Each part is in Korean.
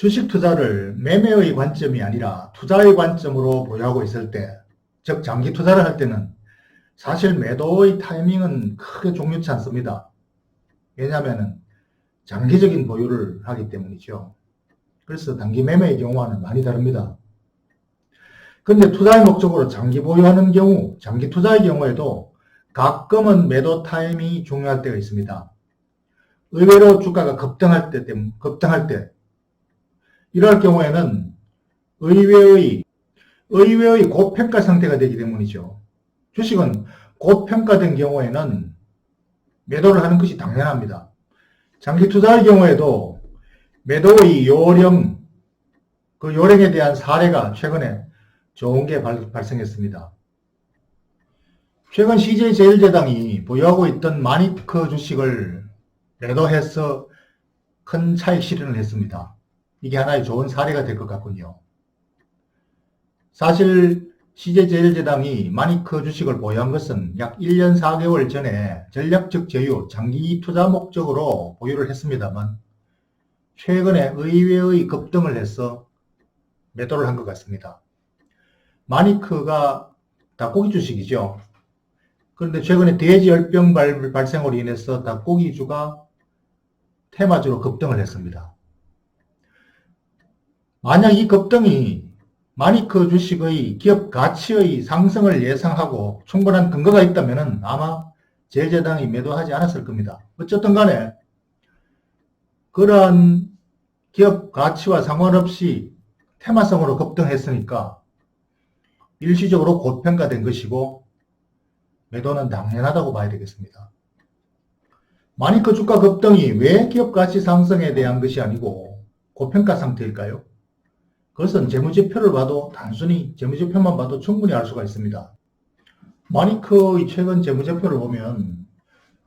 주식 투자를 매매의 관점이 아니라 투자의 관점으로 보유하고 있을 때, 즉 장기 투자를 할 때는 사실 매도의 타이밍은 크게 중요치 않습니다. 왜냐하면 장기적인 보유를 하기 때문이죠. 그래서 단기 매매의 경우와는 많이 다릅니다. 근데 투자의 목적으로 장기 보유하는 경우, 장기 투자의 경우에도 가끔은 매도 타이밍이 중요할 때가 있습니다. 의외로 주가가 급등할 때, 이럴 경우에는 의외의 고평가 상태가 되기 때문이죠. 주식은 고평가된 경우에는 매도를 하는 것이 당연합니다. 장기 투자의 경우에도 매도의 요령, 그 요령에 대한 사례가 최근에 좋은 게 발생했습니다. 최근 CJ제일제당이 보유하고 있던 마니크 주식을 매도해서 큰 차익 실현을 했습니다. 이게 하나의 좋은 사례가 될 것 같군요. 사실 CJ제일제당이 마니크 주식을 보유한 것은 약 1년 4개월 전에 전략적 제휴, 장기 투자 목적으로 보유를 했습니다만 최근에 의외의 급등을 해서 매도를 한 것 같습니다. 마니크가 닭고기 주식이죠. 그런데 최근에 돼지열병 발생으로 인해서 닭고기주가 테마주로 급등을 했습니다. 만약 이 급등이 마니크 주식의 기업 가치의 상승을 예상하고 충분한 근거가 있다면 아마 제일제당이 매도하지 않았을 겁니다. 어쨌든 간에 그러한 기업 가치와 상관없이 테마성으로 급등했으니까 일시적으로 고평가된 것이고 매도는 당연하다고 봐야 되겠습니다. 마니크 주가 급등이 왜 기업 가치 상승에 대한 것이 아니고 고평가 상태일까요? 그것은 재무제표를 봐도 단순히 재무제표만 봐도 충분히 알 수가 있습니다. 마니크의 최근 재무제표를 보면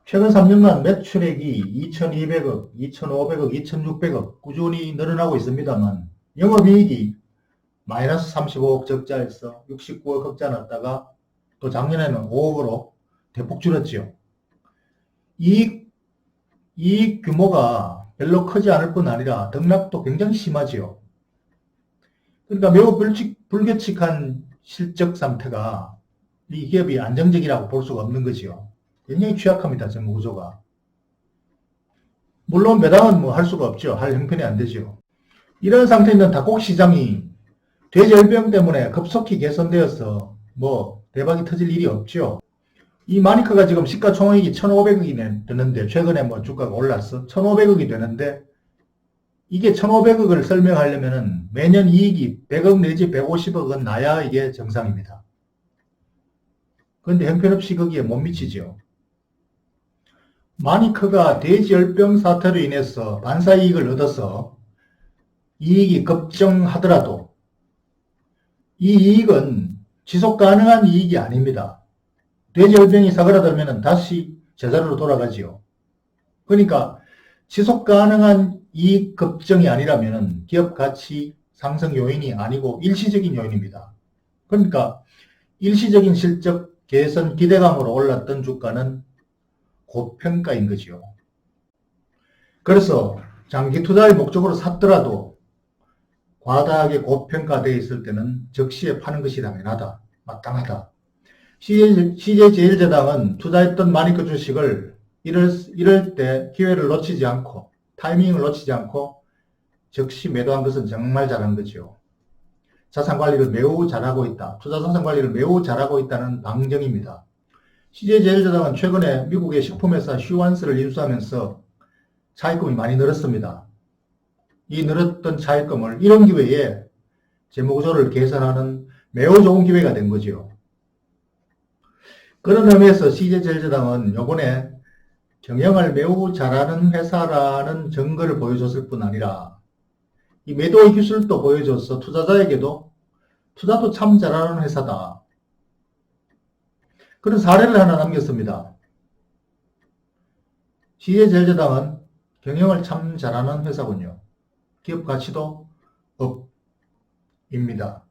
최근 3년간 매출액이 2,200억, 2,500억, 2,600억 꾸준히 늘어나고 있습니다만 영업이익이 마이너스 35억 적자에서 69억 흑자 났다가 또 작년에는 5억으로 대폭 줄었죠. 이익 규모가 별로 크지 않을 뿐 아니라 등락도 굉장히 심하지요. 그러니까 매우 불규칙한 실적 상태가 이 기업이 안정적이라고 볼 수가 없는 거지요. 굉장히 취약합니다. 재무 구조가. 물론 매당은 뭐 할 수가 없죠. 할 형편이 안 되죠. 이런 상태에 있는 닭고기 시장이 돼지열병 때문에 급속히 개선되어서 뭐 대박이 터질 일이 없죠. 이 마니크가 지금 시가총액이 1,500억이 되는데 최근에 뭐 주가가 올랐어. 1,500억이 되는데 이게 1,500억을 설명하려면은 매년 이익이 100억 내지 150억은 나야 이게 정상입니다. 그런데 형편없이 거기에 못 미치죠. 마니크가 돼지열병 사태로 인해서 반사이익을 얻어서 이익이 급증하더라도 이 이익은 지속 가능한 이익이 아닙니다. 돼지열병이 사그라들면 다시 제자리로 돌아가지요. 그러니까 지속 가능한 이익 급증이 아니라면 기업 가치 상승 요인이 아니고 일시적인 요인입니다. 그러니까 일시적인 실적 개선 기대감으로 올랐던 주가는 고평가인 거지요. 그래서 장기 투자의 목적으로 샀더라도 과다하게 고평가되어 있을 때는 적시에 파는 것이 당연하다, 마땅하다. CJ제일제당은 투자했던 마니크 주식을 이럴 때 기회를 놓치지 않고 타이밍을 놓치지 않고 적시 매도한 것은 정말 잘한 거죠. 자산관리를 매우 잘하고 있다. 투자자산관리를 매우 잘하고 있다는 방증입니다. CJ제일제당은 최근에 미국의 식품회사 슈완스를 인수하면서 차입금이 많이 늘었습니다. 이 늘었던 차입금을 이런 기회에 재무구조를 개선하는 매우 좋은 기회가 된 거죠. 그런 의미에서 CJ제일제당은 요번에 경영을 매우 잘하는 회사라는 증거를 보여줬을 뿐 아니라 이 매도의 기술도 보여줘서 투자자에게도 투자도 참 잘하는 회사다. 그런 사례를 하나 남겼습니다. CJ제일제당은 경영을 참 잘하는 회사군요. 기업 가치도 업입니다.